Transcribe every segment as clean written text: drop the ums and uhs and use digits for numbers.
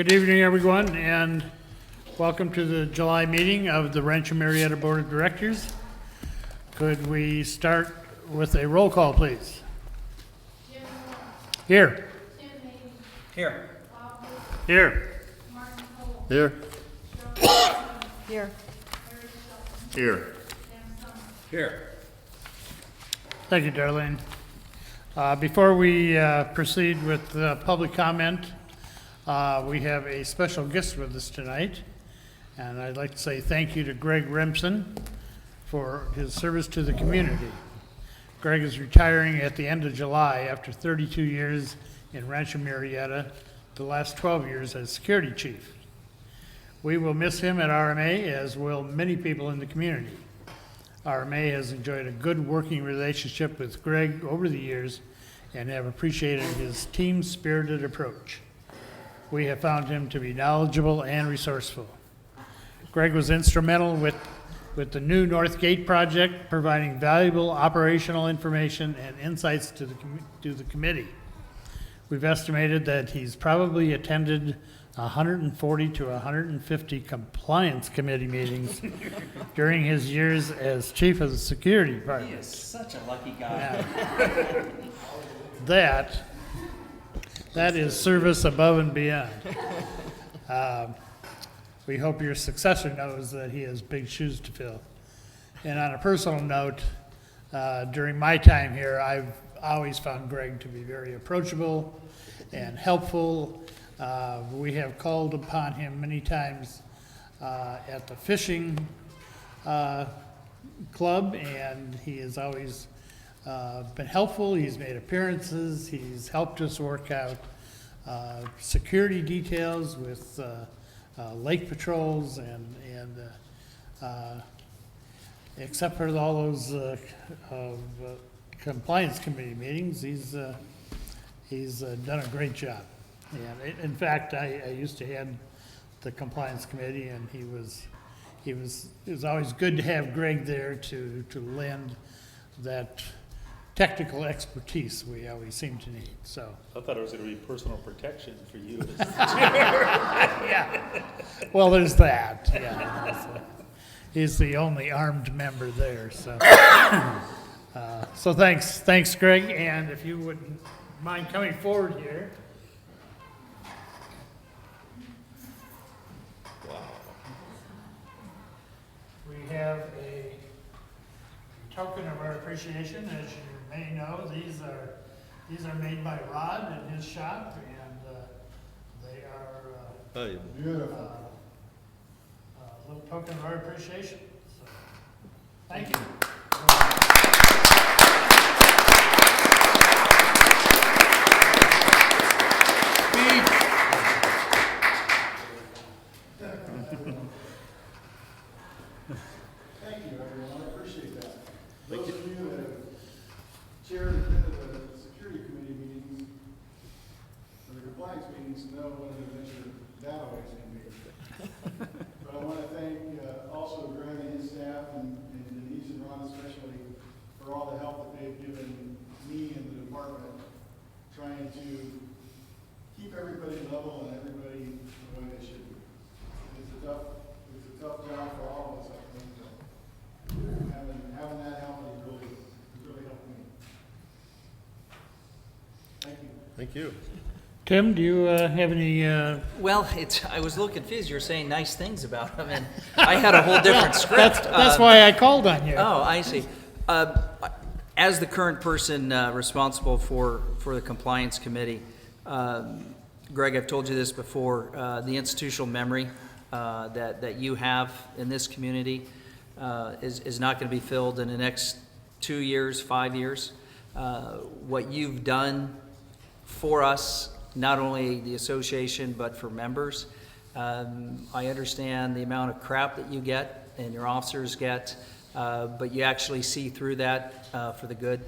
Good evening, everyone, and welcome to the July meeting of the Rancho Murieta Board of Directors. Could we start with a roll call, please? Here. Here. Here. Here. Here. Here. Here. Thank you, Darlene. Before we proceed with public comment, we have a special guest with us tonight, and I'd like to say thank you to Greg Remsen for his service to the community. Greg is retiring at the end of July after 32 years in Rancho Murieta, the last 12 years as security chief. We will miss him at RMA, as will many people in the community. RMA has enjoyed a good working relationship with Greg over the years and have appreciated his team-spirited approach. We have found him to be knowledgeable and resourceful. Greg was instrumental with the new North Gate project, providing valuable operational information and insights to the committee. We've estimated that he's probably attended 140 to 150 compliance committee meetings during his years as chief of the security He department. is such a lucky guy. That is service above and beyond. We hope your successor knows that he has big shoes to fill. And on a personal note, during my time here, I've always found Greg to be very approachable and helpful. We have called upon him many times at the fishing club, and he has always been helpful. He's made appearances. He's helped us work out security details with lake patrols, and except for all those compliance committee meetings, he's done a great job. And in fact, I used to head the compliance committee, and it was always good to have Greg there to lend that technical expertise we always seem to need. So, I thought it was going to be personal protection for you. yeah. Well, there's that. Yeah. He's the only armed member there. So, so thanks, Greg. And if you wouldn't mind coming forward here. We have a token of our appreciation. As you may know, these are made by Rod in his shop, and they are Beautiful. a little token of our appreciation. So, thank you. Thank you, everyone. I appreciate that. Those of you that have chaired and attended the security committee meetings, or the compliance meetings, know what an adventure that always can be. But I want to thank also Greg and his staff, and Denise and Ron especially, for all the help that they've given me and the department, trying to keep everybody level and everybody the way they should be. It's a tough job for all of us, I think. Having that help has really helped me. Thank you. Thank you. Tim, do you have any? Well, I was a little confused. You were saying nice things about him, and I had a whole different script. That's why I called on you. Oh, I see. As the current person responsible for the compliance committee, Greg, I've told you this before, the institutional memory that you have in this community is not going to be filled in the next 2 years, 5 years. What you've done for us, not only the association, but for members. I understand the amount of crap that you get and your officers get, but you actually see through that for the good,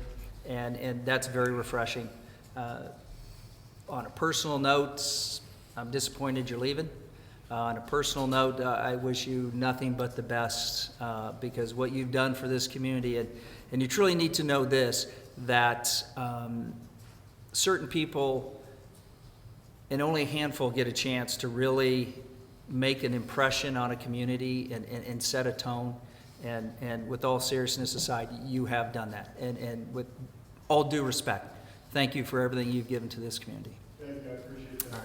and that's very refreshing. On a personal note, I'm disappointed you're leaving. On a personal note, I wish you nothing but the best, because what you've done for this community, and you truly need to know this, that certain people and only a handful get a chance to really make an impression on a community and set a tone. And with all seriousness aside, you have done that. And with all due respect, thank you for everything you've given to this community. Thank you, I appreciate that.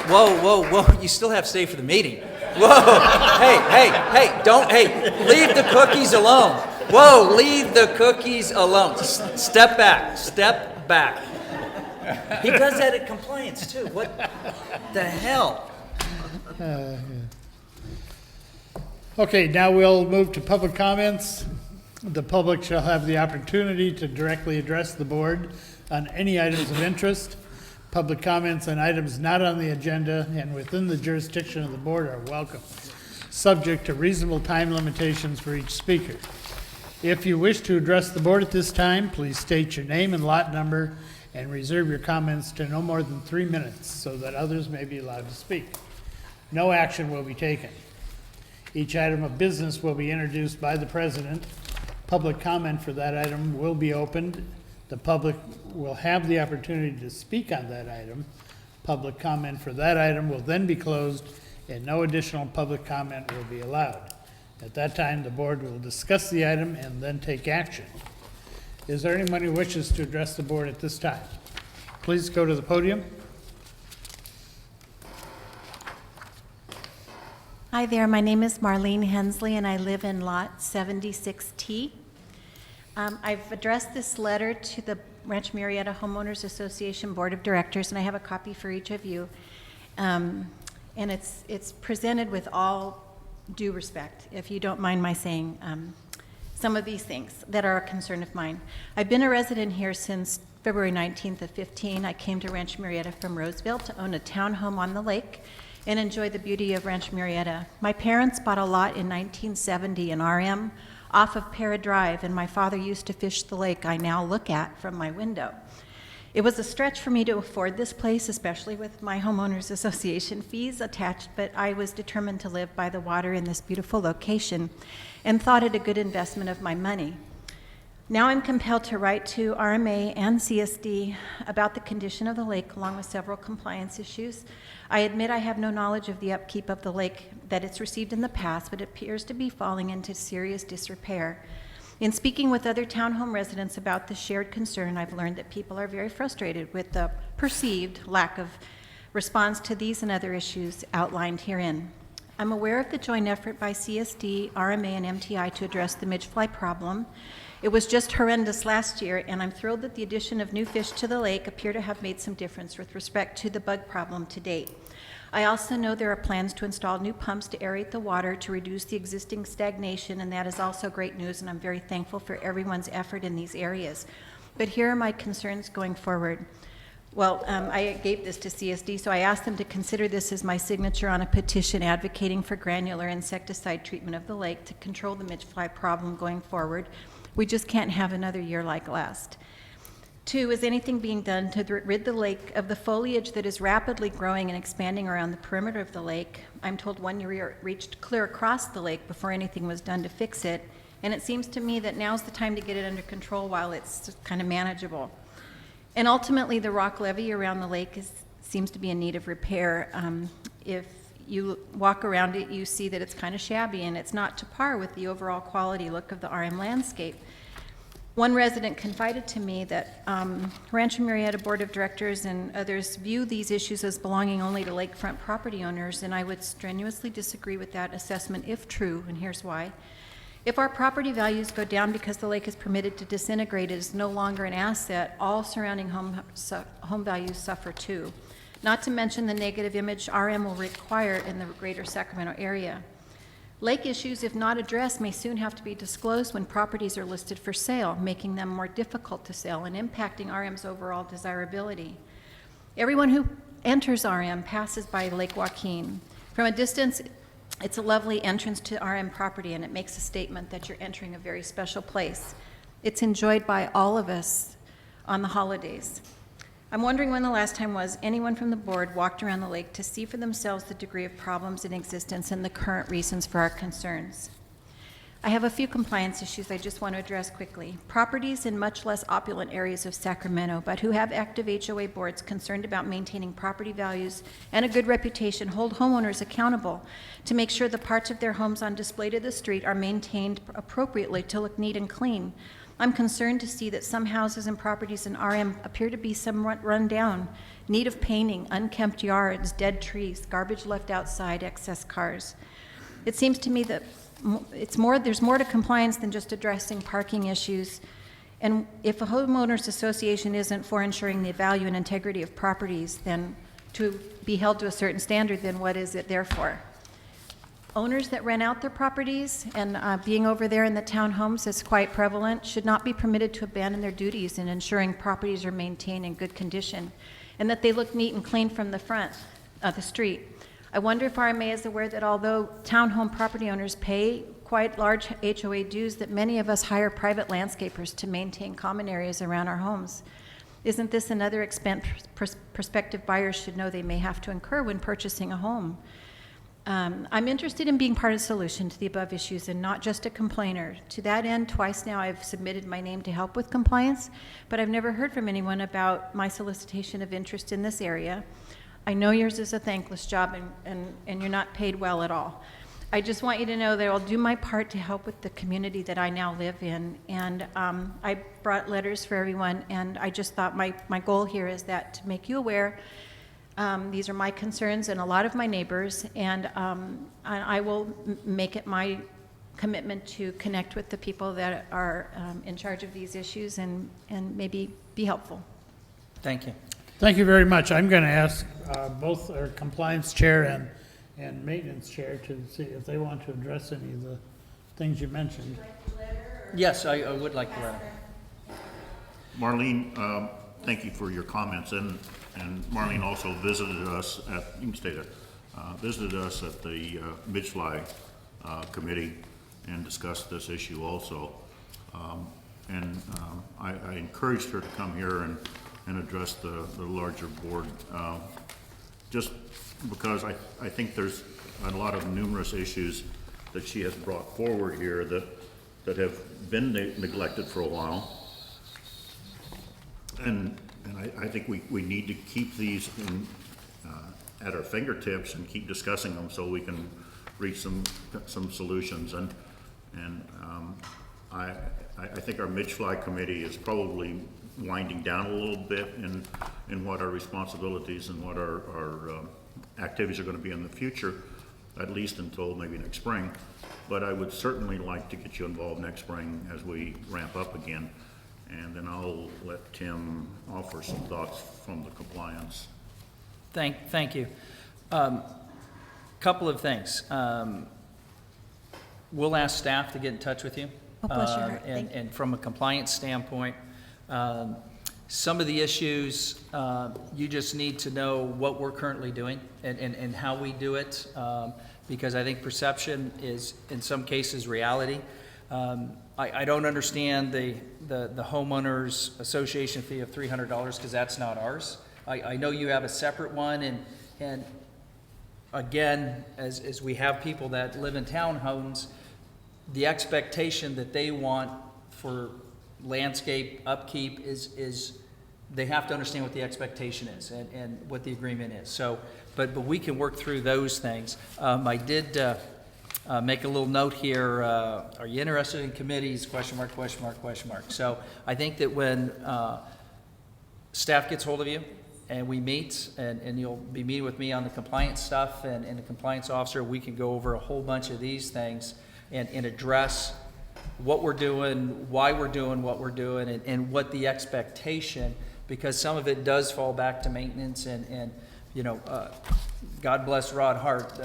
Whoa, you still have to stay for the meeting. Whoa, hey, leave the cookies alone. Whoa, leave the cookies alone. Step back. He does that at compliance too. What the hell? Okay, now we'll move to public comments. The public shall have the opportunity to directly address the board on any items of interest. Public comments on items not on the agenda and within the jurisdiction of the board are welcome, subject to reasonable time limitations for each speaker. If you wish to address the board at this time, please state your name and lot number and reserve your comments to no more than 3 minutes so that others may be allowed to speak. No action will be taken. Each item of business will be introduced by the president. Public comment for that item will be opened. The public will have the opportunity to speak on that item. Public comment for that item will then be closed, and no additional public comment will be allowed. At that time, the board will discuss the item and then take action. Is there anyone who wishes to address the board at this time? Please go to the podium. Hi there, my name is Marlene Hensley, and I live in Lot 76T. I've addressed this letter to the Rancho Murieta Homeowners Association Board of Directors, and I have a copy for each of you. And it's presented with all due respect, if you don't mind my saying some of these things that are a concern of mine. I've been a resident here since February 19th of 15. I came to Rancho Murieta from Roseville to own a townhome on the lake and enjoy the beauty of Rancho Murieta. My parents bought a lot in 1970 in RM off of Para Drive, and my father used to fish the lake I now look at from my window. It was a stretch for me to afford this place, especially with my homeowners association fees attached, but I was determined to live by the water in this beautiful location and thought it a good investment of my money. Now I'm compelled to write to RMA and CSD about the condition of the lake, along with several compliance issues. I admit I have no knowledge of the upkeep of the lake that it's received in the past, but it appears to be falling into serious disrepair. In speaking with other townhome residents about the shared concern, I've learned that people are very frustrated with the perceived lack of response to these and other issues outlined herein. I'm aware of the joint effort by CSD, RMA, and MTI to address the midgefly problem. It was just horrendous last year, and I'm thrilled that the addition of new fish to the lake appear to have made some difference with respect to the bug problem to date. I also know there are plans to install new pumps to aerate the water to reduce the existing stagnation, and that is also great news, and I'm very thankful for everyone's effort in these areas. But here are my concerns going forward. Well, I gave this to CSD, so I asked them to consider this as my signature on a petition advocating for granular insecticide treatment of the lake to control the midgefly problem going forward. We just can't have another year like last. 2, is anything being done to rid the lake of the foliage that is rapidly growing and expanding around the perimeter of the lake? I'm told one year reached clear across the lake before anything was done to fix it, and it seems to me that now's the time to get it under control while it's kind of manageable. And ultimately, the rock levee around the lake seems to be in need of repair. If you walk around it, you see that it's kind of shabby, and it's not to par with the overall quality look of the RM landscape. One resident confided to me that Rancho Murieta Board of Directors and others view these issues as belonging only to lakefront property owners, and I would strenuously disagree with that assessment if true, and here's why. If our property values go down because the lake is permitted to disintegrate, it is no longer an asset, all surrounding home values suffer too. Not to mention the negative image RM will require in the greater Sacramento area. Lake issues, if not addressed, may soon have to be disclosed when properties are listed for sale, making them more difficult to sell and impacting RM's overall desirability. Everyone who enters RM passes by Lake Joaquin. From a distance, it's a lovely entrance to RM property, and it makes a statement that you're entering a very special place. It's enjoyed by all of us on the holidays. I'm wondering when the last time was anyone from the board walked around the lake to see for themselves the degree of problems in existence and the current reasons for our concerns. I have a few compliance issues I just want to address quickly. Properties in much less opulent areas of Sacramento, but who have active HOA boards concerned about maintaining property values and a good reputation, hold homeowners accountable to make sure the parts of their homes on display to the street are maintained appropriately to look neat and clean. I'm concerned to see that some houses and properties in RM appear to be somewhat run down, need of painting, unkempt yards, dead trees, garbage left outside, excess cars. It seems to me that there's more to compliance than just addressing parking issues. And if a homeowners association isn't for ensuring the value and integrity of properties, then to be held to a certain standard, then what is it there for? Owners that rent out their properties, and being over there in the townhomes is quite prevalent, should not be permitted to abandon their duties in ensuring properties are maintained in good condition and that they look neat and clean from the front of the street. I wonder if RMA is aware that although townhome property owners pay quite large HOA dues, that many of us hire private landscapers to maintain common areas around our homes. Isn't this another expense prospective buyers should know they may have to incur when purchasing a home? I'm interested in being part of the solution to the above issues and not just a complainer. To that end, twice now I've submitted my name to help with compliance, but I've never heard from anyone about my solicitation of interest in this area. I know yours is a thankless job and you're not paid well at all. I just want you to know that I'll do my part to help with the community that I now live in. And I brought letters for everyone, and I just thought my goal here is that to make you aware. These are my concerns and a lot of my neighbors, and I will make it my commitment to connect with the people that are in charge of these issues and maybe be helpful. Thank you. Thank you very much. I'm going to ask both our compliance chair and maintenance chair to see if they want to address any of the things you mentioned. Yes, I would like to let him. Marlene, thank you for your comments, and Marlene also visited us at, you can stay there, visited us at the Midfly committee and discussed this issue also. I encouraged her to come here and address the larger board, just because I think there's a lot of numerous issues that she has brought forward here that have been neglected for a while. And I think we need to keep these at our fingertips and keep discussing them so we can reach some solutions. I think our Midfly committee is probably winding down a little bit in what our responsibilities and what our activities are going to be in the future, at least until maybe next spring. But I would certainly like to get you involved next spring as we ramp up again. And then I'll let Tim offer some thoughts from the compliance. Thank you. Couple of things. We'll ask staff to get in touch with you. Oh, bless your heart. Thank you. And from a compliance standpoint, some of the issues, you just need to know what we're currently doing and how we do it, because I think perception is, in some cases, reality. I don't understand the homeowners association fee of $300 because that's not ours. I know you have a separate one, and again, as we have people that live in townhomes, the expectation that they want for landscape upkeep is they have to understand what the expectation is and what the agreement is. So, but we can work through those things. I did make a little note here. Are you interested in committees? Question mark, question mark, question mark. So I think that when staff gets hold of you and we meet, and you'll be meeting with me on the compliance stuff and the compliance officer, we can go over a whole bunch of these things and address what we're doing, why we're doing what we're doing, and what the expectation, because some of it does fall back to maintenance and you know, God bless Rod Hart.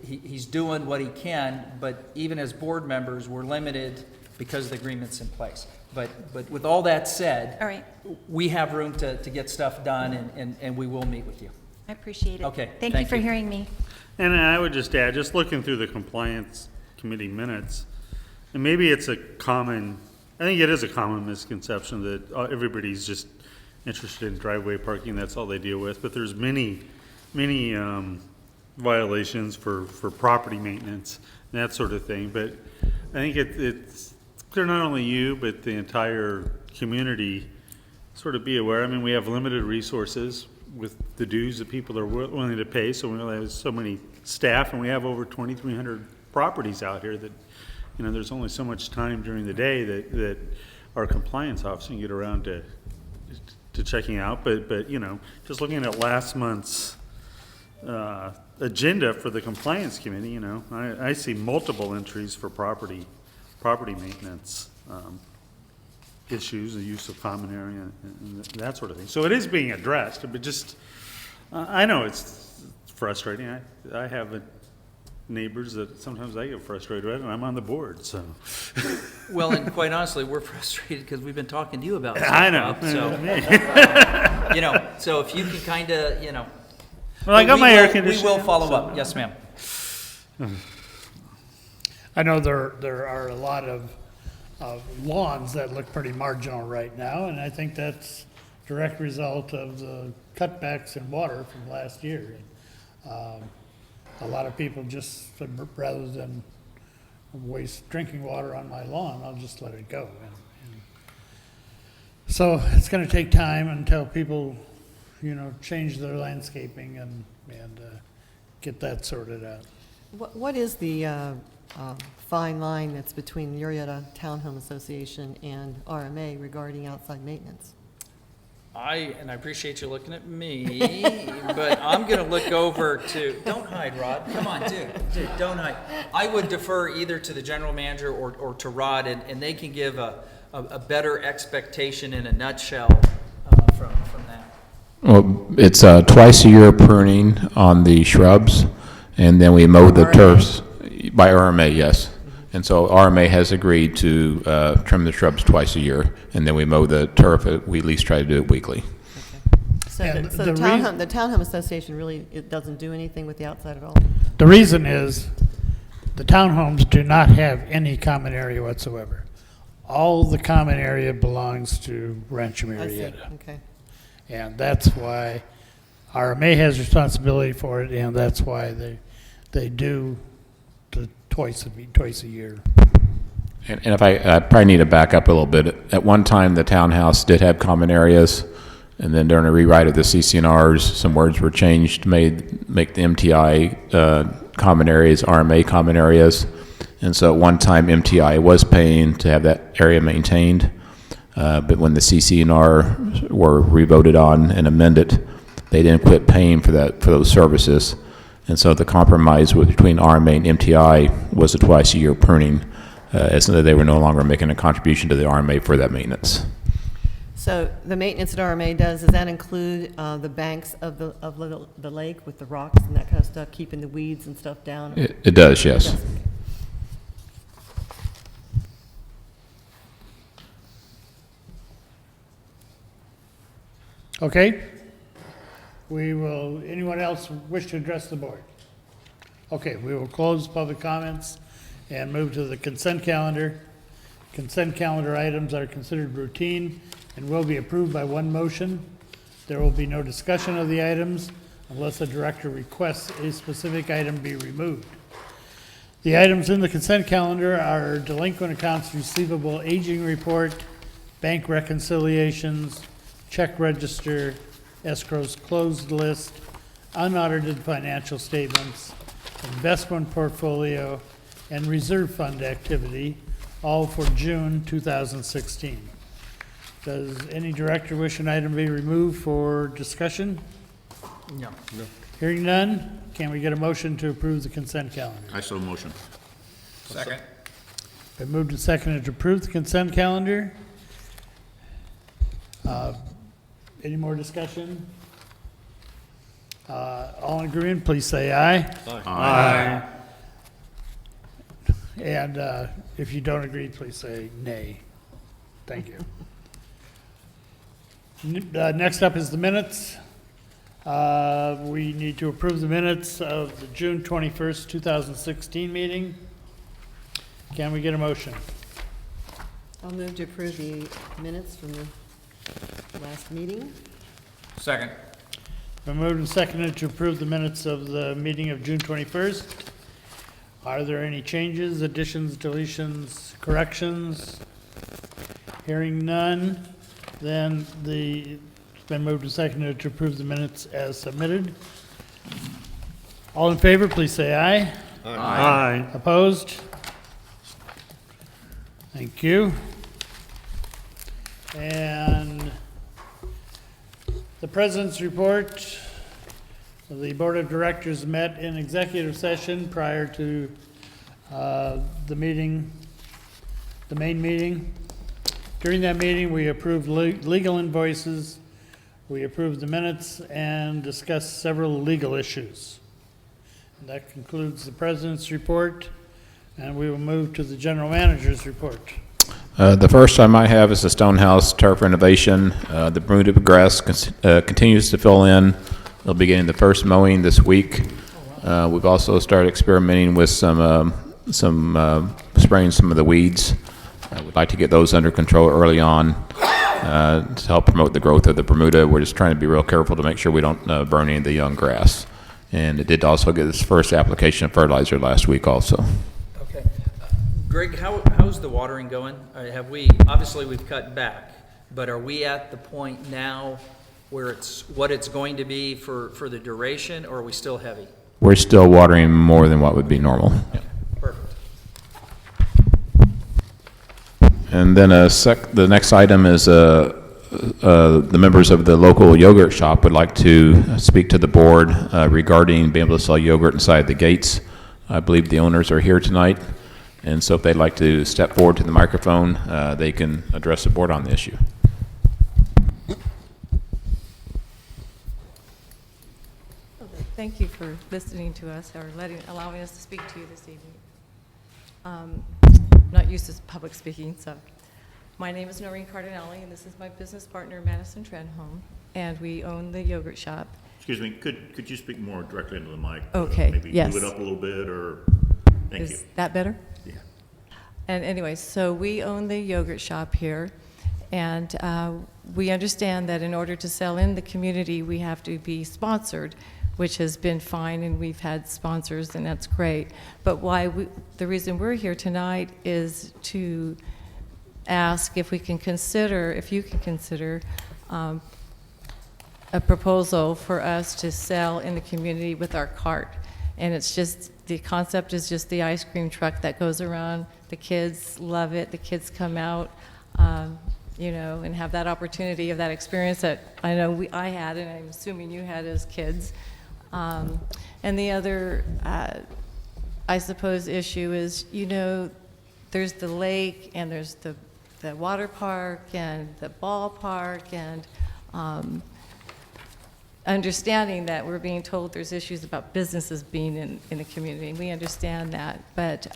He's doing what he can, but even as board members, we're limited because the agreement's in place. But with all that said, All right. we have room to get stuff done, and we will meet with you. I appreciate it. Okay, Thank thank you for you. hearing me. And I would just add, just looking through the compliance committee minutes, and maybe it's I think it is a common misconception that everybody's just interested in driveway parking, that's all they deal with, but there's many violations for property maintenance and that sort of thing. But I think it's clear not only you, but the entire community sort of be aware. I mean, we have limited resources with the dues that people are willing to pay, so we only have so many staff, and we have over 2,300 properties out here that, you know, there's only so much time during the day that our compliance officer can get around to checking out. But you know, just looking at last month's agenda for the compliance committee, you know, I see multiple entries for property maintenance issues, the use of common area, and that sort of thing. So it is being addressed, but just, I know it's frustrating. I have neighbors that sometimes I get frustrated with, and I'm on the board, so. Well, and quite honestly, we're frustrated because we've been talking to you about this. I know. Bob, So, you know, so if you can kind of, you know. Well, I got we my air will- conditioning. We will follow so- up. Yes, ma'am. I know there are a lot of lawns that look pretty marginal right now, and I think that's direct result of the cutbacks in water from last year. A lot of people just, rather than waste drinking water on my lawn, I'll just let it go. And so it's gonna take time until people, you know, change their landscaping and get that sorted out. What is the fine line that's between Murieta Townhome Association and RMA regarding outside maintenance? I appreciate you looking at me, but I'm going to look over to, don't hide, Rod. Come on, dude, don't hide. I would defer either to the general manager or to Rod, and they can give a better expectation in a nutshell from that. Well, it's twice a year pruning on the shrubs, and then we mow the RMA? turfs by RMA, yes. And so RMA has agreed to trim the shrubs twice a year, and then we mow the turf. We at least try to do it weekly. So And the the townhome association really, it doesn't do anything with the outside at all? The reason is, the townhomes do not have any common area whatsoever. All the common area belongs to Rancho I see, Murieta. okay. And that's why RMA has responsibility for it, and that's why they do the twice a year. And if I probably need to back up a little bit. At one time, the townhouse did have common areas, and then during a rewrite of the CCNRs, some words were changed to make the MTI common areas RMA common areas. And so at one time, MTI was paying to have that area maintained. But when the CCNR were revoted on and amended, they didn't quit paying for those services. And so the compromise between RMA and MTI was a twice-a-year pruning, as they were no longer making a contribution to the RMA for that maintenance. So the maintenance that RMA does that include the banks of the lake with the rocks and that kind of stuff, keeping the weeds and stuff down? It does, yes. It does. Okay? Anyone else wish to address the board? Okay, we will close public comments and move to the consent calendar. Consent calendar items are considered routine and will be approved by one motion. There will be no discussion of the items unless the director requests a specific item be removed. The items in the consent calendar are delinquent accounts receivable aging report, bank reconciliations, check register, escrow's closed list, unaudited financial statements, investment portfolio, and reserve fund activity, all for June 2016. Does any director wish an item be removed for discussion? No. Hearing none, can we get a motion to approve the consent calendar? I so motion. Second. Been moved and seconded to approve the consent calendar. Any more discussion? All in agreement, please say aye. Aye. And if you don't agree, please say nay. Thank you. Next up is the minutes. We need to approve the minutes of the June 21st, 2016 meeting. Can we get a motion? I'll move to approve the minutes from the last meeting. Second. Been moved and seconded to approve the minutes of the meeting of June 21st. Are there any changes, additions, deletions, corrections? Hearing none, then it's been moved and seconded to approve the minutes as submitted. All in favor, please say aye. Aye. Opposed? Thank you. And the President's report. The Board of Directors met in executive session prior to the meeting, the main meeting. During that meeting, we approved legal invoices, we approved the minutes, and discussed several legal issues. And that concludes the President's report, and we will move to the General Manager's report. The first I might have is the Stonehouse turf renovation. The Bermuda grass continues to fill in. They'll be getting the first mowing this week. We've also started experimenting with some spraying some of the weeds. We'd like to get those under control early on to help promote the growth of the Bermuda. We're just trying to be real careful to make sure we don't burn any of the young grass. And it did also get its first application of fertilizer last week also. Okay. Greg, how's the watering going? Obviously we've cut back, but are we at the point now where it's what it's going to be for the duration, or are we still heavy? We're still watering more than what would be normal. Yeah, perfect. And then the next item is the members of the local yogurt shop would like to speak to the board regarding being able to sell yogurt inside the gates. I believe the owners are here tonight, and so if they'd like to step forward to the microphone, they can address the board on the issue. Thank you for listening to us or allowing us to speak to you this evening. I'm not used to public speaking, so. My name is Noreen Cardinelli, and this is my business partner, Madison Trenholm, and we own the yogurt shop. Excuse me, could you speak more directly into the mic? Okay, Maybe yes. move it up a little bit, or, thank you. Is that better? Yeah. And anyway, so we own the yogurt shop here, and we understand that in order to sell in the community, we have to be sponsored, which has been fine, and we've had sponsors, and that's great. But the reason we're here tonight is to ask if you can consider a proposal for us to sell in the community with our cart. And it's just, the concept is just the ice cream truck that goes around. The kids love it. The kids come out, and have that opportunity of that experience that I know I had, and I'm assuming you had as kids. And the other, I suppose, issue is, there's the lake, and there's the water park, and the ballpark, and understanding that we're being told there's issues about businesses being in the community, and we understand that, but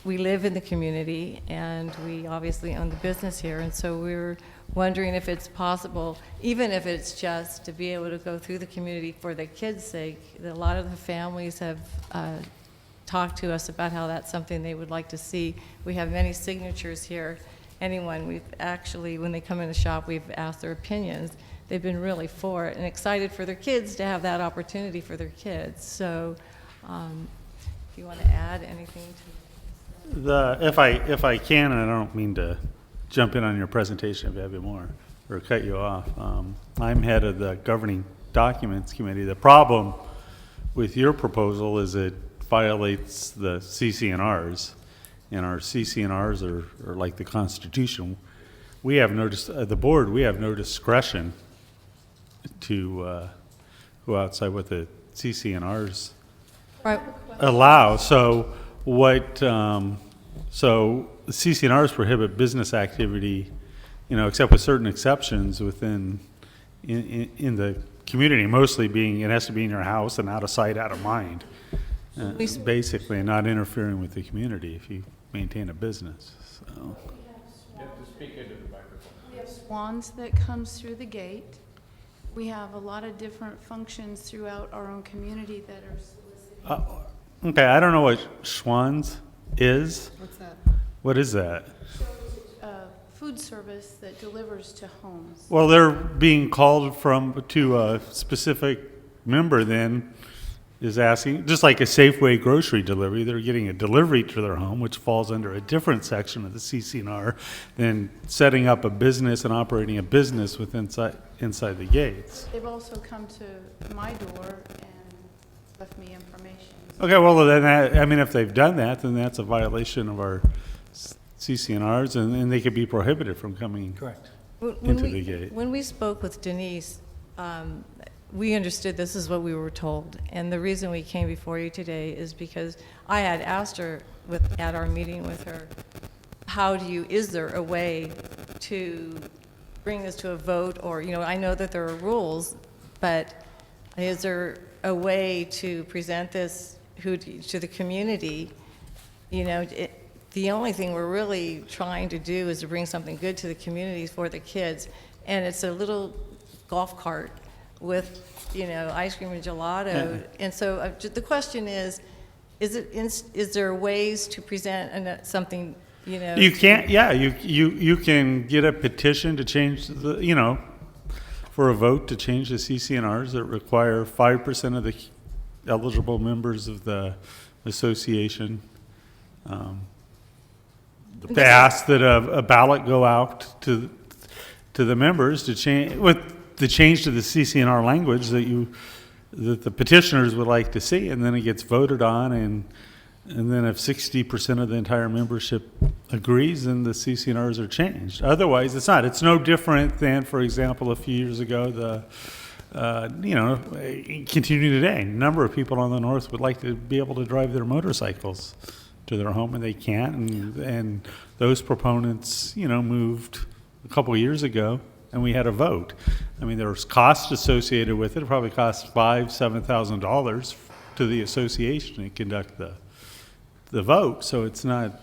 we live in the community, and we obviously own the business here, and so we're wondering if it's possible, even if it's just to be able to go through the community for the kids' sake. A lot of the families have talked to us about how that's something they would like to see. We have many signatures here. We've actually, when they come in the shop, we've asked their opinions. They've been really for it and excited for their kids to have that opportunity for their kids. So if you want to add anything to If I can, and I don't mean to jump in on your presentation if you have more or cut you off. I'm head of the governing documents committee. The problem with your proposal is it violates the CCNRs, and our CCNRs are like the Constitution. We have the board, we have no discretion to go outside what the CCNRs allow. So so the CCNRs prohibit business activity, except with certain exceptions within in the community, mostly being it has to be in your house and out of sight, out of mind. Basically, not interfering with the community if you maintain a business. So. You have to speak into the microphone. We have swans that comes through the gate. We have a lot of different functions throughout our own community that are soliciting. Okay, I don't know what Schwann's is. What's that? What is that? Food service that delivers to homes. Well, they're being called to a specific member then, is asking, just like a Safeway grocery delivery, they're getting a delivery to their home, which falls under a different section of the CCNR than setting up a business and operating a business inside the gates. They've also come to my door and left me information. Okay, well, then that, I mean, if they've done that, then that's a violation of our CCNRs, and they could be prohibited from coming Correct. into the gate. When we spoke with Denise, we understood this is what we were told. And the reason we came before you today is because I had asked her at our meeting with her, is there a way to bring this to a vote? Or, I know that there are rules, but is there a way to present this to the community? The only thing we're really trying to do is to bring something good to the community for the kids. And it's a little golf cart with, ice cream and gelato. And so the question is there ways to present something, You can't, yeah, you can get a petition to change for a vote to change the CCNRs that require 5% of the eligible members of the association to ask that a ballot go out to the members to change, with the change to the CCNR language that the petitioners would like to see, and then it gets voted on, and then if 60% of the entire membership agrees, then the CCNRs are changed. Otherwise, it's not. It's no different than, for example, a few years ago, continuing today, a number of people on the north would like to be able to drive their motorcycles to their home, and they can't, and those proponents, moved a couple of years ago, and we had a vote. I mean, there was cost associated with it. It probably cost $5,000-$7,000 to the association to conduct the vote, so it's not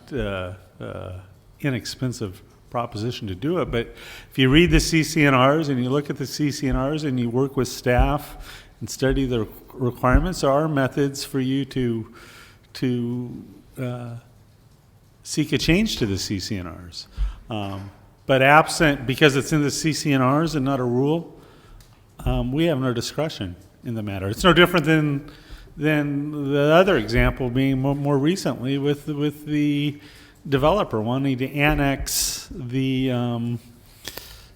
inexpensive proposition to do it. But if you read the CCNRs and you look at the CCNRs and you work with staff and study the requirements, there are methods for you to seek a change to the CCNRs. But absent, because it's in the CCNRs and not a rule, we have no discretion in the matter. It's no different than the other example being more recently with the developer wanting to annex the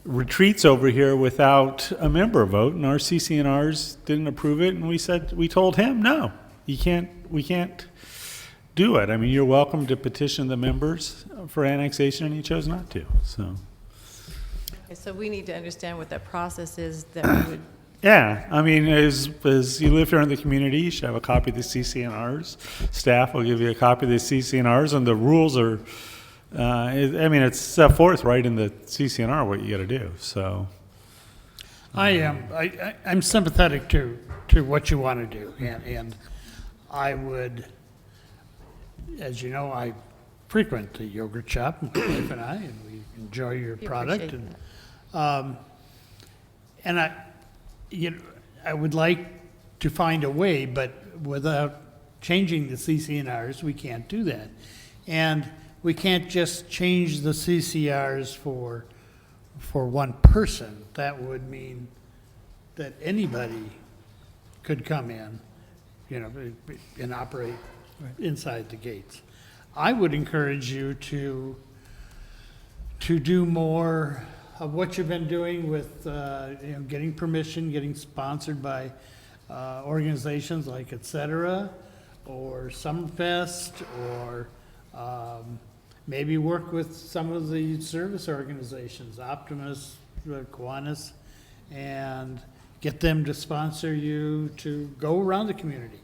retreats over here without a member vote, and our CCNRs didn't approve it, and we told him, no, we can't do it. I mean, you're welcome to petition the members for annexation, and he chose not to. So we need to understand what that process is that we would. Yeah, I mean, as you live here in the community, you should have a copy of the CCNRs. Staff will give you a copy of the CCNRs, and the rules are. It's set forth right in the CCNR what you got to do. So, I'm sympathetic to what you want to do, and I would. As you know, I frequent the yogurt shop, my wife and I, and we enjoy your product. And I would like to find a way, but without changing the CCNRs, we can't do that. And we can't just change the CCRs for one person. That would mean that anybody could come in, and operate inside the gates. I would encourage you to do more of what you've been doing with getting permission, getting sponsored by organizations like Etc. or Summerfest, or maybe work with some of the service organizations, Optimus, Kiwanis, and get them to sponsor you to go around the community.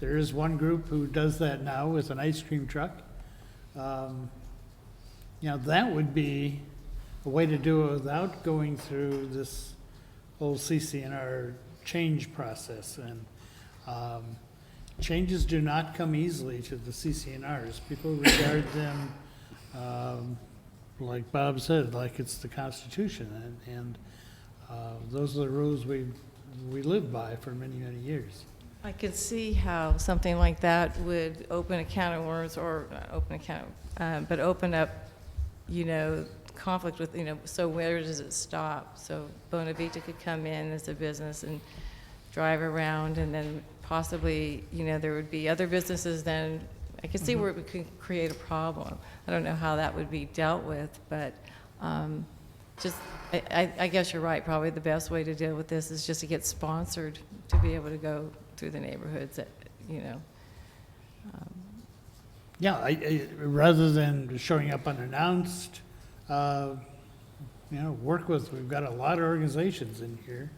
There is one group who does that now with an ice cream truck. That would be a way to do it without going through this whole CCNR change process. And changes do not come easily to the CCNRs. People regard them, like Bob said, like it's the Constitution. And those are the rules we lived by for many, many years. I could see how something like that would open a can of worms, or not open a can of, but open up, conflict with, so where does it stop? So Bonavita could come in as a business and drive around, and then possibly, there would be other businesses, then I could see where it could create a problem. I don't know how that would be dealt with, but I guess you're right. Probably the best way to deal with this is just to get sponsored to be able to go through the neighborhoods, Yeah, rather than showing up unannounced, work with, we've got a lot of organizations in here.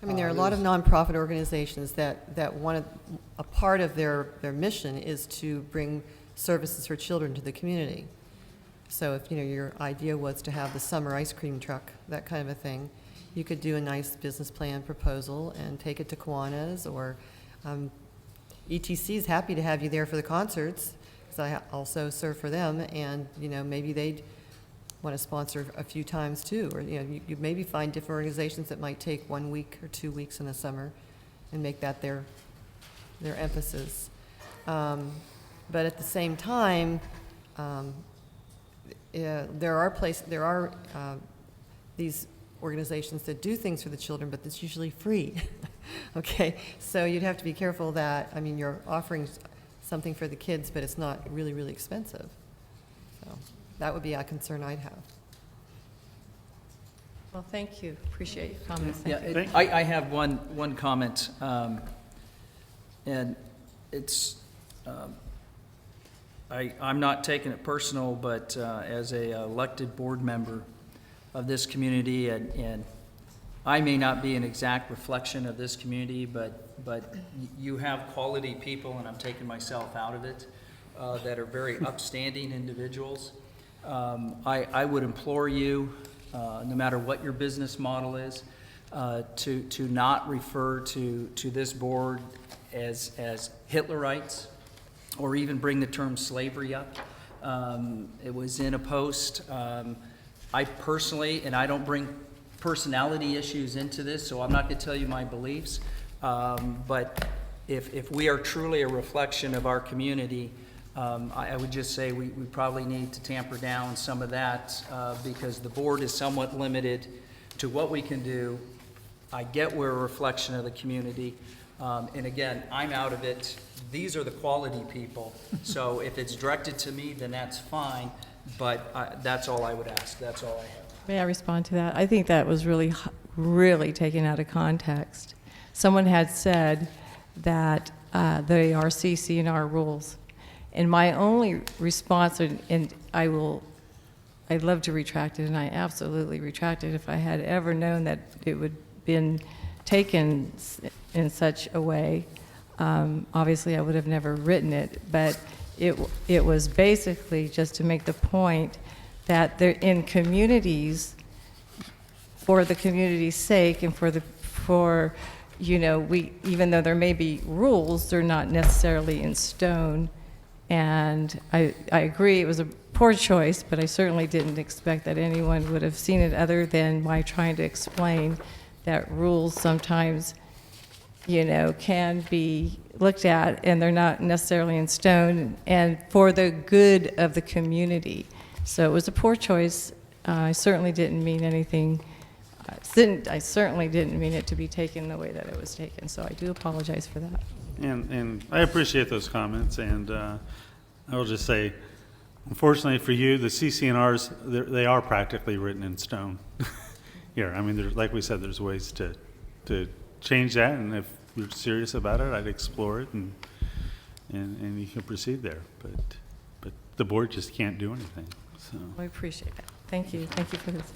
I mean, there are a lot of nonprofit organizations that a part of their mission is to bring services for children to the community. So if, your idea was to have the summer ice cream truck, that kind of a thing, you could do a nice business plan proposal and take it to Kiwanis, or ETC is happy to have you there for the concerts, because I also serve for them, and, maybe they'd want to sponsor a few times too, or, you maybe find different organizations that might take 1 week or 2 weeks in the summer and make that their emphasis. But at the same time, there are these organizations that do things for the children, but it's usually free. Okay, so you'd have to be careful that, you're offering something for the kids, but it's not really, really expensive. So that would be a concern I'd have. well, thank you. Appreciate your comments. Yeah, Thank you. I have one comment, and it's, I'm not taking it personal, but as a elected board member of this community, and I may not be an exact reflection of this community, but you have quality people, and I'm taking myself out of it, that are very upstanding individuals. I would implore you, no matter what your business model is, to not refer to this board as Hitlerites, or even bring the term slavery up. It was in a post. I personally, and I don't bring personality issues into this, so I'm not going to tell you my beliefs, but if we are truly a reflection of our community, I would just say we probably need to tamper down some of that, because the board is somewhat limited to what we can do. I get we're a reflection of the community, and again, I'm out of it. These are the quality people, so if it's directed to me, then that's fine, but that's all I would ask. That's all I have. May I respond to that? I think that was really, really taken out of context. Someone had said that they are CC&R rules. And my only response, and I'd love to retract it, and I absolutely retract it if I had ever known that it would been taken in such a way. Obviously, I would have never written it, but it was basically just to make the point that they're in communities, for the community's sake, and even though there may be rules, they're not necessarily in stone. And I agree it was a poor choice, but I certainly didn't expect that anyone would have seen it other than by trying to explain that rules sometimes, can be looked at and they're not necessarily in stone and for the good of the community. So it was a poor choice. I certainly didn't mean anything. I certainly didn't mean it to be taken the way that it was taken. So I do apologize for that. And I appreciate those comments, and I will just say, unfortunately for you, the CC&Rs, they are practically written in stone. Here, like we said, there's ways to change that, and if you're serious about it, I'd explore it, and you can proceed there. But the board just can't do anything. So I appreciate that. Thank you. Thank you for this.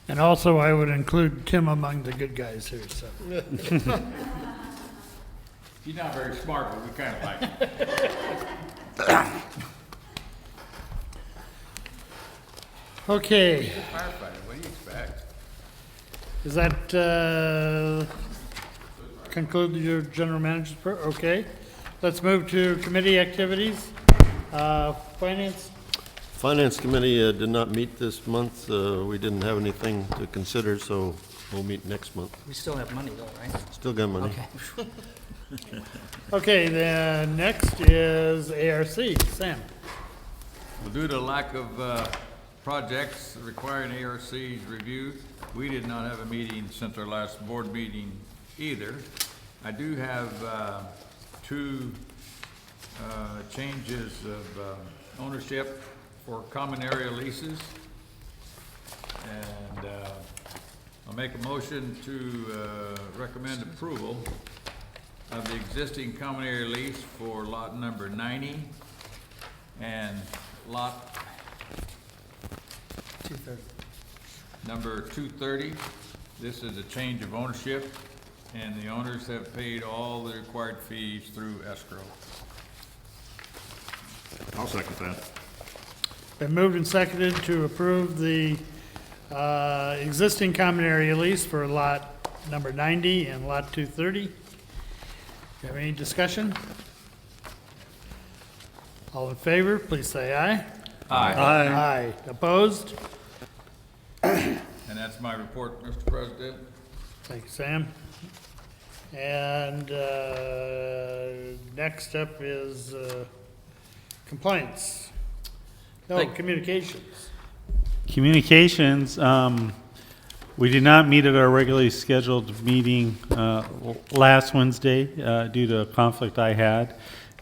And also, I would include Tim among the good guys here, so. He's not very smart, but we kind of like him. Okay, He's a firefighter, what do you expect? does that conclude your general manager's okay. Let's move to committee activities. Finance, Finance Committee did not meet this month. We didn't have anything to consider, so we'll meet next month. We still have money though, right? Still got money. Okay. okay, then next is ARC, Sam. Well, due to lack of projects requiring ARC's review, we did not have a meeting since our last board meeting either. I do have two changes of ownership for common area leases. And I'll make a motion to recommend approval of the existing common area lease for lot number 90 and lot number 230. This is a change of ownership, and the owners have paid all the required fees through escrow. I'll second that. Been moved and seconded to approve the existing common area lease for lot number 90 and lot 230. Do you have any discussion? All in favor, please say aye. Aye. Aye. Opposed? And that's my report, Mr. President. Thank you, Sam. And next up is complaints. No, Thank- communications. Communications, we did not meet at our regularly scheduled meeting last Wednesday due to a conflict I had,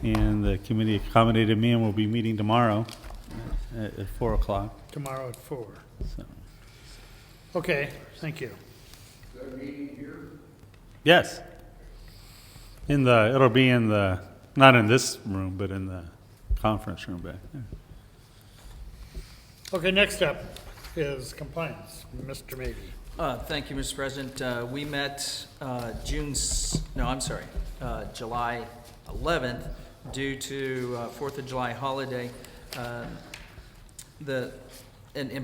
and the committee accommodated me, and we'll be meeting tomorrow at 4 o'clock. Tomorrow at 4. So. Okay, thank you. Yes. It'll be in the, not in this room, but in the conference room back there. Okay, next up is compliance. Mr. Mabey. Thank you, Mr. President. We met July 11th due to 4th of July holiday. And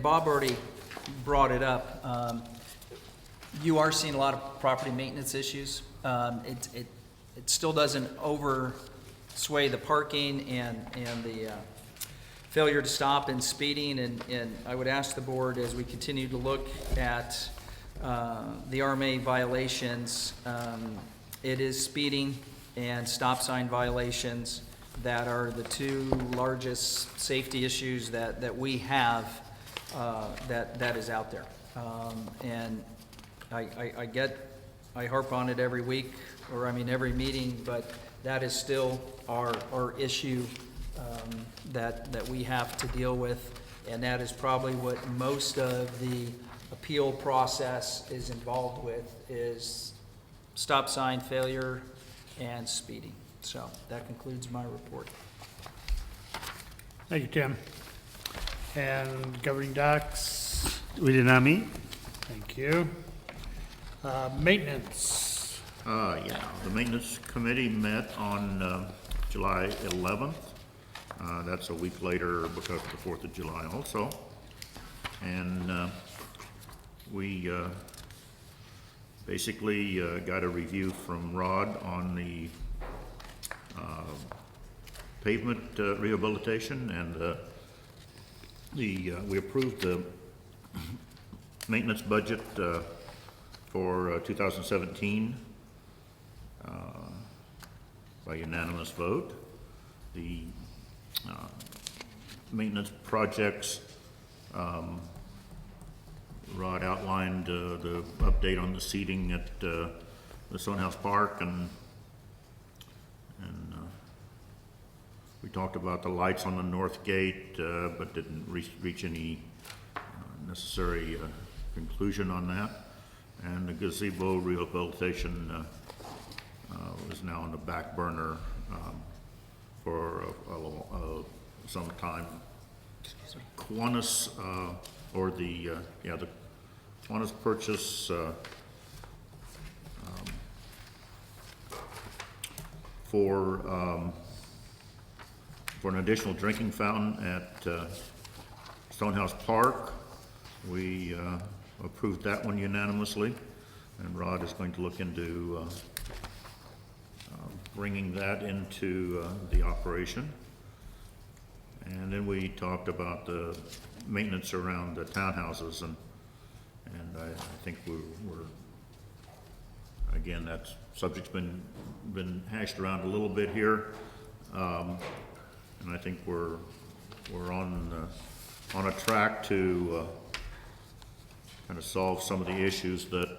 Bob already brought it up. You are seeing a lot of property maintenance issues. It still doesn't sway the parking and the failure to stop and speeding, and I would ask the board, as we continue to look at the RMA violations, it is speeding and stop sign violations that are the two largest safety issues that we have that is out there. And I harp on it every week, every meeting, but that is still our issue that we have to deal with, and that is probably what most of the appeal process is involved with, is stop sign failure and speeding. So that concludes my report. Thank you, Tim. And governing docs, We did not meet? thank you. Maintenance. Yeah, the maintenance committee met on July 11th. That's a week later because of the 4th of July also. And we basically got a review from Rod on the pavement rehabilitation, and we approved the maintenance budget for 2017 by unanimous vote. The maintenance projects, Rod outlined the update on the seating at the Stonehouse Park, and we talked about the lights on the north gate, but didn't reach any necessary conclusion on that. And the gazebo rehabilitation is now on the back burner for some time. Kiwanis, or the Kiwanis purchase for an additional drinking fountain at Stonehouse Park. We approved that one unanimously, and Rod is going to look into bringing that into the operation. And then we talked about the maintenance around the townhouses, and I think we're again, that subject's been hashed around a little bit here, and I think we're on a track to kind of solve some of the issues that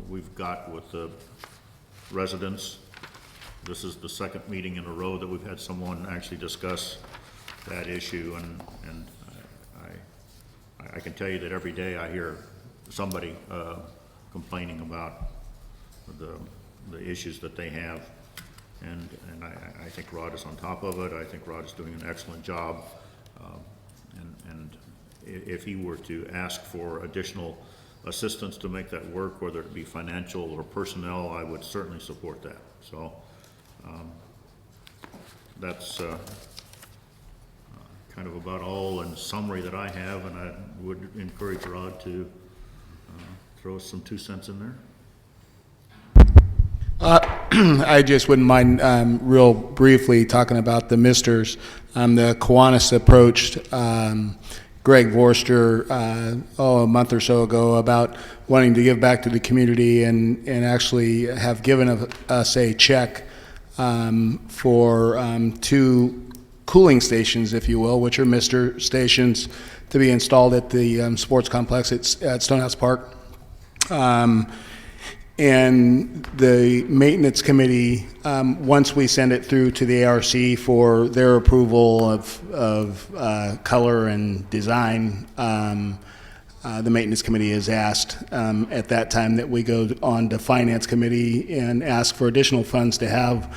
we've got with residents. This is the second meeting in a row that we've had someone actually discuss that issue, and I can tell you that every day I hear somebody complaining about the issues that they have, and I think Rod is on top of it. I think Rod is doing an excellent job, and if he were to ask for additional assistance to make that work, whether it be financial or personnel, I would certainly support that. So that's kind of about all in summary that I have, and I would encourage Rod to throw some 2 cents in there. I just wouldn't mind real briefly talking about the misters. The Kiwanis approached Greg Vorster a month or so ago about wanting to give back to the community, and actually have given us a check for 2 cooling stations, if you will, which are mister stations to be installed at the sports complex at Stonehouse Park. And the maintenance committee, once we send it through to the ARC for their approval of color and design, the maintenance committee is asked at that time that we go on to finance committee and ask for additional funds to have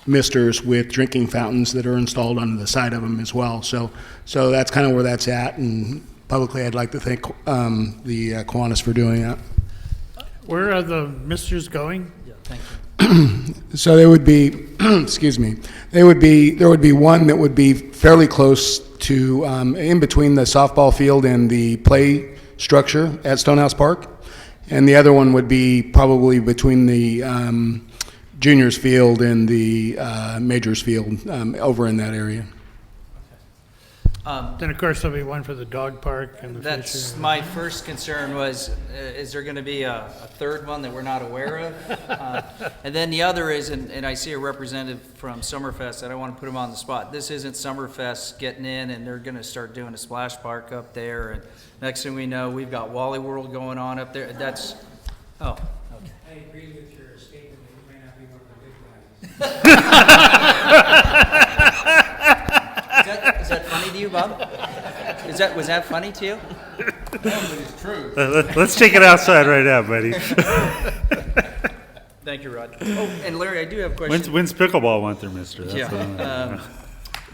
misters with drinking fountains that are installed on the side of them as well. So that's kind of where that's at, and publicly I'd like to thank the Kiwanis for doing that. Where are the misters going? Yeah, thank you. So there would be, excuse me, there would be one that would be fairly close to, in between the softball field and the play structure at Stonehouse Park, and the other one would be probably between the juniors field and the majors field, over in that area. Then, of course, there'll be one for the dog park in the That's future. my first concern was, is there going to be a third one that we're not aware of? And then the other is, and I see a representative from Summerfest, I don't want to put him on the spot. This isn't Summerfest getting in, and they're going to start doing a splash park up there. And next thing we know, we've got Wally World going on up there. That's, oh, okay. I agree with your statement that you may not be one of the big guys. Is that funny to you, Bob? Was that funny to you? No, but it's true. Let's take it outside right now, buddy. Thank you, Rod. Oh, and Larry, I do have a question. When's pickleball want their mister? That's Yeah. what I wanna know.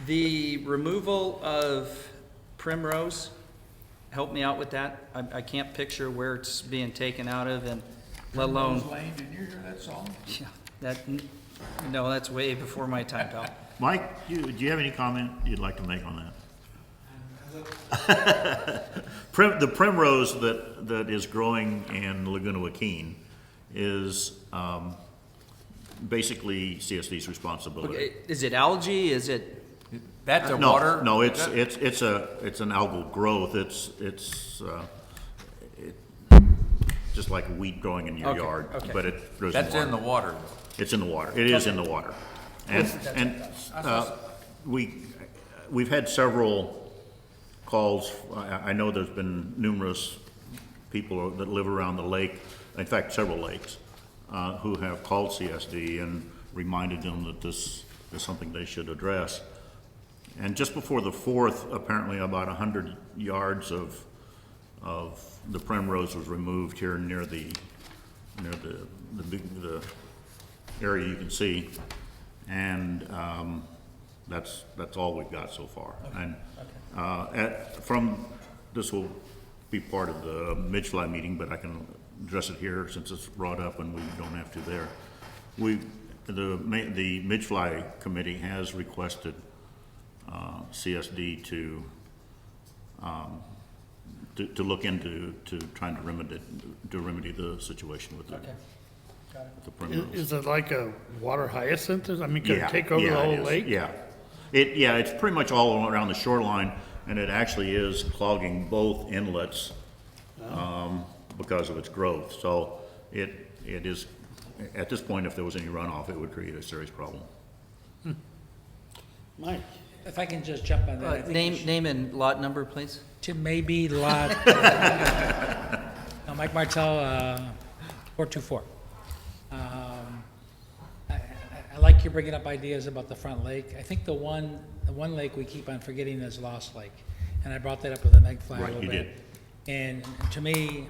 The removal of Primrose, help me out with that. I can't picture where it's being taken out of, and let alone. Lane, did you hear that song? Yeah, no, that's way before my time, pal. Mike, do you have any comment you'd like to make on that? The primrose that is growing in Laguna Joaquin is basically CSD's responsibility. Okay, is it algae? Is it? That's a No, water? no, it's an algal growth. It's just like wheat growing in your Okay, yard, okay. but it grows That's in in the water. water. It's in the water. It is in the water. And we've had several calls. I know there's been numerous people that live around the lake, in fact, several lakes, who have called CSD and reminded them that this is something they should address. And just before the 4th, apparently about 100 yards of the primrose was removed here near the area you can see, and that's all we've got so far. Okay. And this will be part of the Midfly meeting, but I can address it here since it's brought up and we don't have to there. The Midfly committee has requested CSD to look into trying to remedy the situation with the primrose. Is it like a water hyacinth? I mean, could Yeah, it take over the yeah, whole it is. lake? Yeah. It's pretty much all around the shoreline, and it actually is clogging both inlets because of its growth. So it is, at this point, if there was any runoff, it would create a serious problem. Mike? If I can just jump on that. I think Name and lot number, please. to maybe lot, Mike Martell, 424. you're bringing up ideas about the front lake. I think the one lake we keep on forgetting is Lost Lake. And I brought that up with the Meg Fly a Right, little you bit. And to me,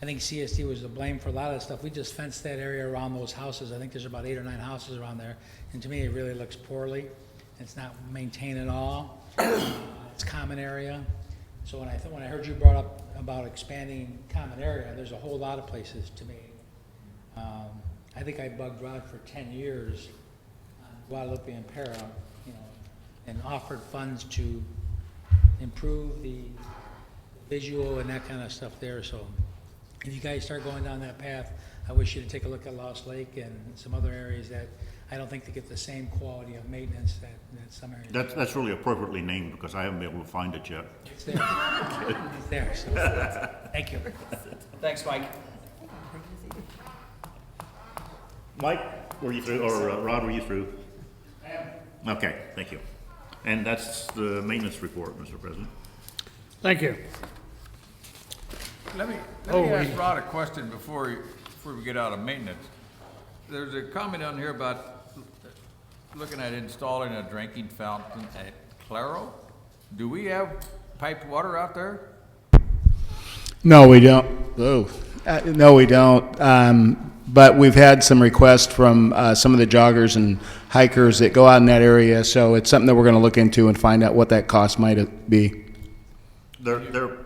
I think CSD was to blame for a lot of that stuff. We just fenced that area around those houses. I think there's about 8 or 9 houses around there. And to me, it really looks poorly. It's not maintained at all. It's common area. So when I heard you brought up about expanding common area, there's a whole lot of places to me. I think I bugged Rod for 10 years on Guadalupe and Para, and offered funds to improve the visual and that kind of stuff there. So if you guys start going down that path, I wish you to take a look at Lost Lake and some other areas that I don't think they get the same quality of maintenance that some areas. That's really appropriately named because I haven't been able to find it yet. It's there. It's there. So, thank you. Thanks, Mike. Mike, were you through, or Rod, were you through? I am. Okay, thank you. And that's the maintenance report, Mr. President. Thank you. Let me Oh, ask Rod a question before we get out of maintenance. There's a comment on here about looking at installing a drinking fountain at Claro. Do we have piped water out there? No, we don't. No, we don't. But we've had some requests from some of the joggers and hikers that go out in that area, so it's something that we're going to look into and find out what that cost might be. There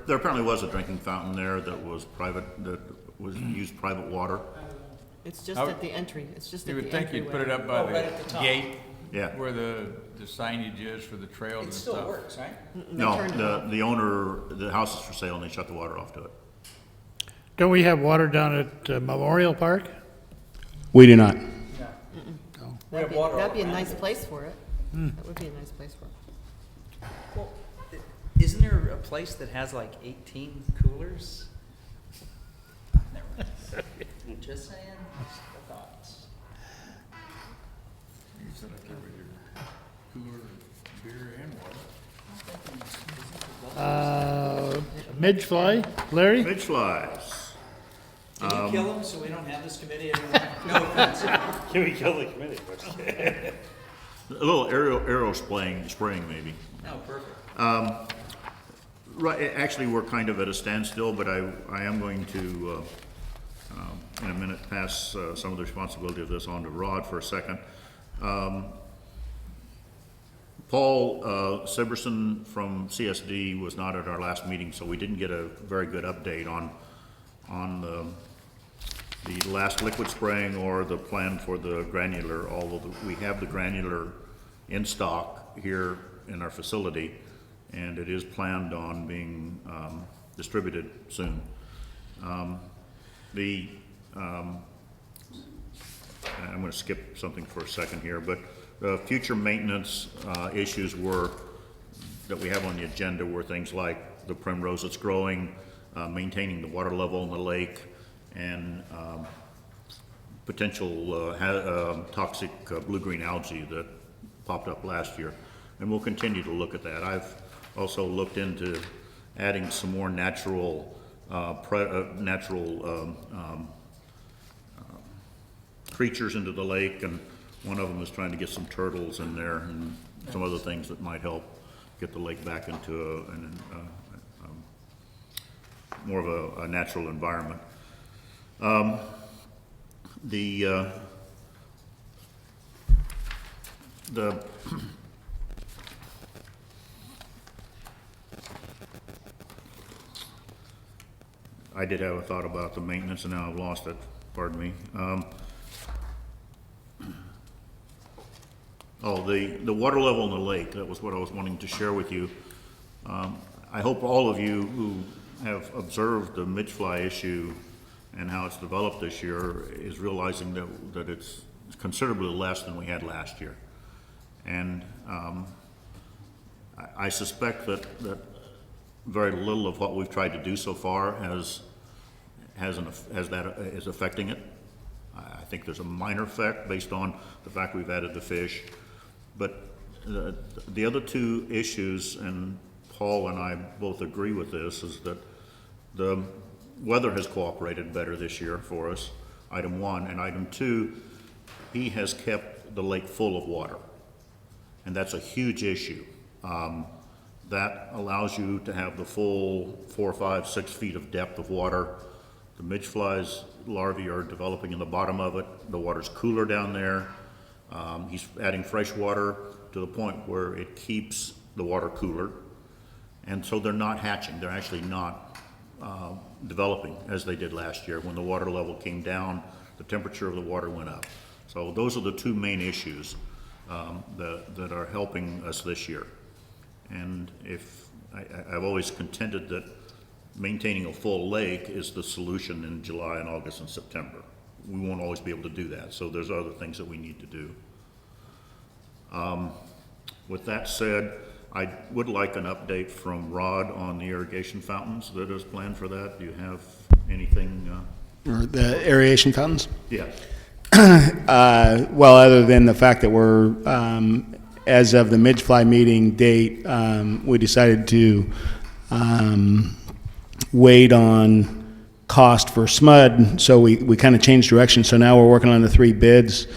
apparently was a drinking fountain there that was private, that was used private water. It's just at the entry, it's just You at would the think you'd put it entryway. up by right at the the top. gate Yeah. where the signage is for the trails It and still stuff. works, right? No, the owner, the house is for sale and they shut the water off to it. Don't we have water down at Memorial Park? We do not. That'd be, water all that'd be a around nice it. place for it. That would be a nice place for it. Well, isn't there a place that has like 18 coolers? Never mind. Just saying, just a thought. You set up there with your cooler, beer and water. Midge Fly, Larry? Midge flies. Can you kill them so we don't have this committee anymore? No offense. Can we kill the committee? A little aero spraying maybe. No, perfect. Right, actually, we're kind of at a standstill, but I am going to, in a minute, pass some of the responsibility of this on to Rod for a second. Paul Siberson from CSD was not at our last meeting, so we didn't get a very good update on the last liquid spraying or the plan for the granular, although we have the granular in stock here in our facility, and it is planned on being distributed soon. I'm going to skip something for a second here, but the future maintenance issues that we have on the agenda were things like the primrose that's growing, maintaining the water level in the lake, and potential toxic blue-green algae that popped up last year. And we'll continue to look at that. I've also looked into adding some more natural creatures into the lake, and one of them is trying to get some turtles in there and some other things that might help get the lake back into more of a natural environment. I did have a thought about the maintenance, and now I've lost it. Pardon me. The water level in the lake, that was what I was wanting to share with you. I hope all of you who have observed the midgefly issue and how it's developed this year is realizing that it's considerably less than we had last year. And I suspect that very little of what we've tried to do so far is affecting it. I think there's a minor effect based on the fact we've added the fish. But the other two issues, and Paul and I both agree with this, is that the weather has cooperated better this year for us, item one. And item two, he has kept the lake full of water. And that's a huge issue. That allows you to have the full 4, 5, 6 feet of depth of water. The midge flies larvae are developing in the bottom of it. The water's cooler down there. He's adding fresh water to the point where it keeps the water cooler. And so they're not hatching. They're actually not developing as they did last year. When the water level came down, the temperature of the water went up. So those are the two main issues that are helping us this year. And I've always contended that maintaining a full lake is the solution in July and August and September. We won't always be able to do that, so there's other things that we need to do. With that said, I would like an update from Rod on the irrigation fountains that is planned for that. Do you have anything? Or the aeration fountains? Yeah. Well, other than the fact that we're, as of the midge-fly meeting date, we decided to wait on cost for SMUD, so we kind of changed direction. So now we're working on the 3 bids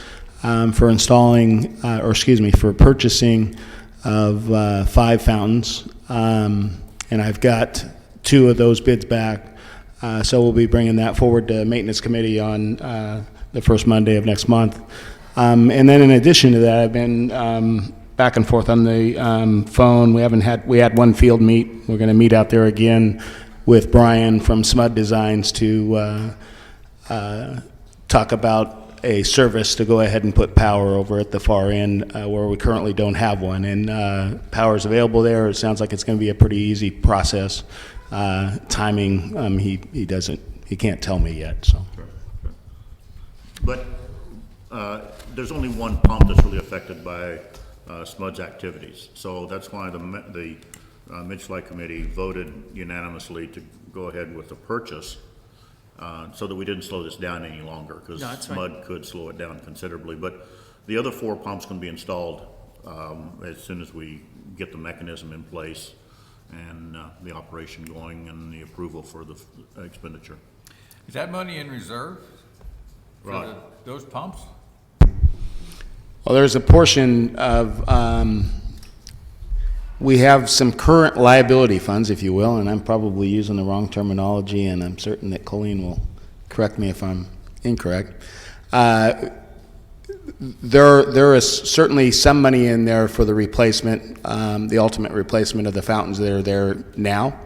for installing, for purchasing of 5 fountains. And I've got 2 of those bids back. So we'll be bringing that forward to Maintenance Committee on the first Monday of next month. And then in addition to that, I've been back and forth on the phone. We had one field meet. We're going to meet out there again with Brian from SMUD Designs to talk about a service to go ahead and put power over at the far end where we currently don't have one. And power is available there. It sounds like it's going to be a pretty easy process. Timing, he can't tell me yet. So. But there's only one pump that's really affected by SMUD's activities. So that's why the Midge-Fly Committee voted unanimously to go ahead with the purchase so that we didn't slow this down any longer, because SMUD could slow it down considerably. But the other 4 pumps can be installed as soon as we get the mechanism in place and the operation going and the approval for the expenditure. Is that money in reserve for Right. those pumps? Well, there's a portion of, we have some current liability funds, if you will, and I'm probably using the wrong terminology, and I'm certain that Colleen will correct me if I'm incorrect. There is certainly some money in there for the replacement, the ultimate replacement of the fountains that are there now.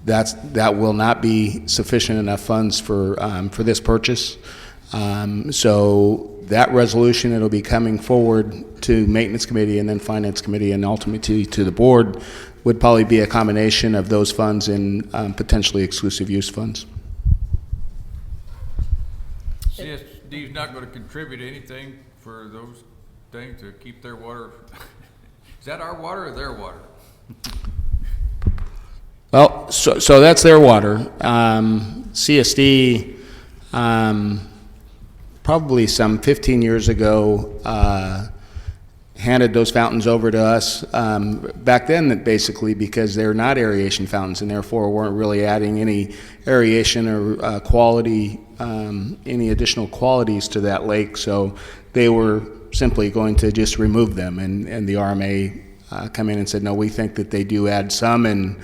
That will not be sufficient enough funds for this purchase. So that resolution, it'll be coming forward to Maintenance Committee and then Finance Committee and ultimately to the board, would probably be a combination of those funds and potentially exclusive use funds. CSD's not going to contribute anything for those things to keep their water? Is that our water or their water? Well, so that's their water. CSD, probably some 15 years ago, handed those fountains over to us. Back then, basically, because they're not aeration fountains and therefore weren't really adding any aeration or quality, any additional qualities to that lake. So they were simply going to just remove them. And the RMA come in and said, no, we think that they do add some, and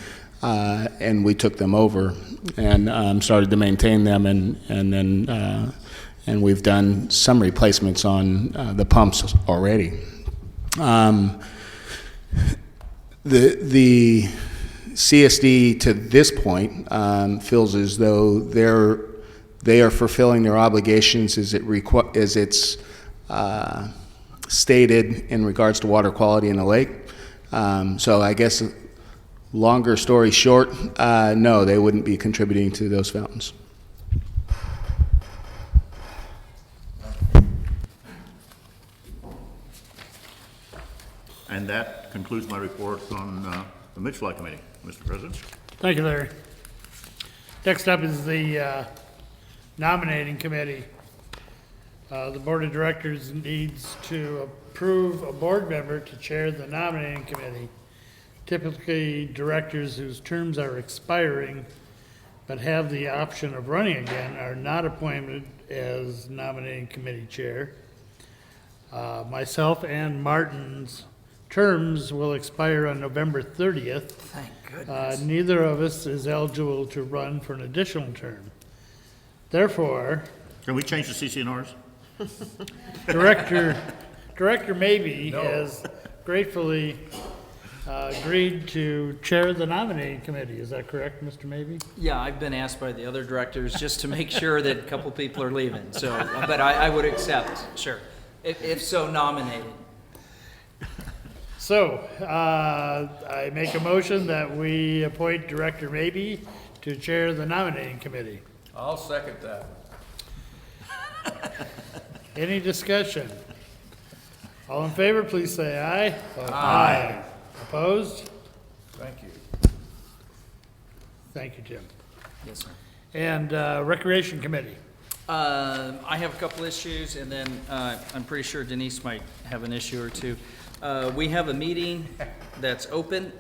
we took them over and started to maintain them, and we've done some replacements on the pumps already. The CSD to this point feels as though they are fulfilling their obligations as it's stated in regards to water quality in the lake. So I guess, longer story short, no, they wouldn't be contributing to those fountains. And that concludes my report on the Midge-Fly Committee, Mr. President. Thank you, Larry. Next up is the nominating committee. The board of directors needs to approve a board member to chair the nominating committee. Typically, directors whose terms are expiring but have the option of running again are not appointed as nominating committee chair. Myself and Martin's terms will expire on November 30th. Thank goodness. Neither of us is eligible to run for an additional term. Therefore, Can we change the CCNRs? Director Maybe has gratefully agreed to chair the nominating committee. Is that correct, Mr. Maybe? Yeah, I've been asked by the other directors just to make sure that a couple people are leaving, so, but I would accept, sure, if so nominated. So, I make a motion that we appoint Director Maybe to chair the nominating committee. I'll second that. Any discussion? All in favor, please say aye. Aye. Opposed? Thank you. Thank you, Jim. Yes, sir. And Recreation Committee. I have a couple issues, and then I'm pretty sure Denise might have an issue or two. We have a meeting that's open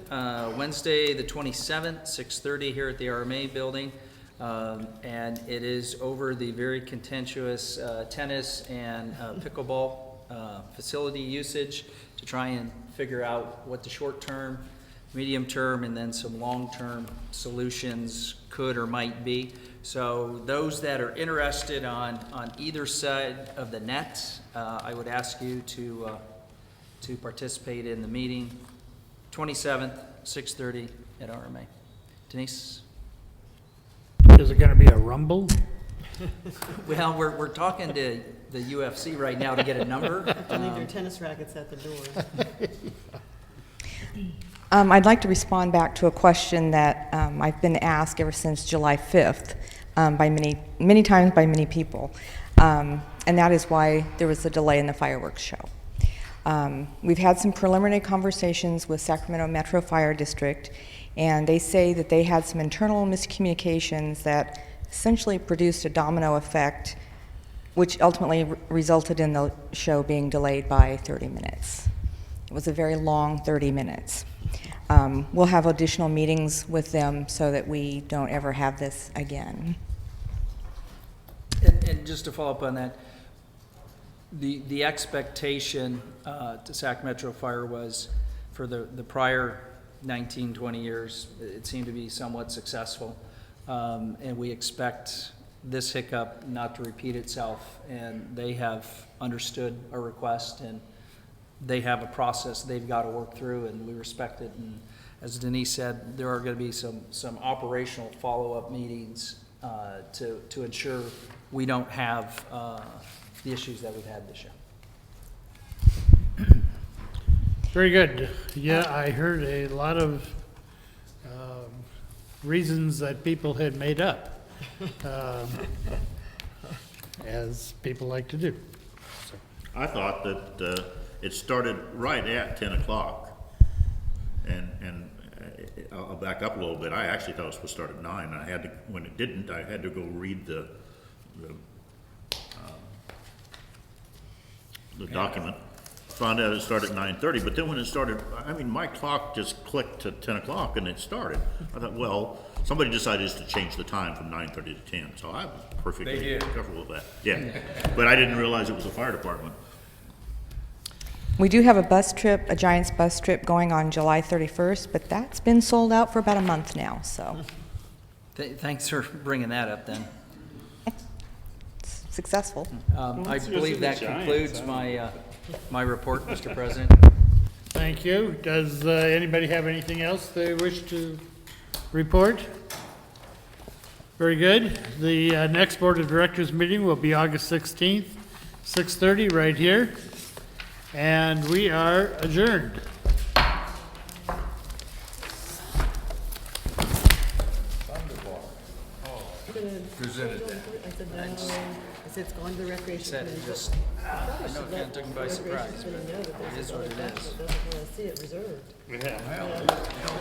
Wednesday, the 27th, 6:30 here at the RMA building. And it is over the very contentious tennis and pickleball facility usage to try and figure out what the short-term, medium-term, and then some long-term solutions could or might be. So those that are interested on either side of the net, I would ask you to participate in the meeting, 27th, 6:30 at RMA. Denise? Is it going to be a rumble? Well, we're talking to the UFC right now to get a number. Don't leave your tennis rackets at the door. I'd like to respond back to a question that I've been asked ever since July 5th by many times by many people, and that is why there was a delay in the fireworks show. We've had some preliminary conversations with Sacramento Metro Fire District, and they say that they had some internal miscommunications that essentially produced a domino effect, which ultimately resulted in the show being delayed by 30 minutes. It was a very long 30 minutes. We'll have additional meetings with them so that we don't ever have this again. And just to follow up on that, the expectation to Sac Metro Fire was for the prior 19, 20 years, it seemed to be somewhat successful. And we expect this hiccup not to repeat itself. And they have understood our request, and they have a process they've got to work through, and we respect it. And as Denise said, there are going to be some operational follow-up meetings to ensure we don't have the issues that we've had this year. Very good. Yeah, I heard a lot of reasons that people had made up, as people like to do. So. I thought that it started right at 10 o'clock. And I'll back up a little bit. I actually thought it was supposed to start at 9. I had to, when it didn't, I had to go read the document. Found out it started at 9:30, but then when it started, I mean, my clock just clicked to 10 o'clock and it started. I thought, well, somebody decided just to change the time from 9:30 to 10, so I was perfectly comfortable with that. Yeah, but I didn't realize it was the fire department. We do have a bus trip, a Giants bus trip going on July 31st, but that's been sold out for about a month now, so. Thanks for bringing that up then. It's successful. I believe that concludes my report, Mr. President. Thank you. Does anybody have anything else they wish to report? Very good. The next Board of Directors meeting will be August 16th, 6:30, right here. And we are adjourned. Presented that. I said, no, I said, it's going to the recreation Said it committee. just, I know it kind of took me by surprise, but Recreation committee know that it there's is what it another is. document that doesn't want to see it reserved. Yeah. Well,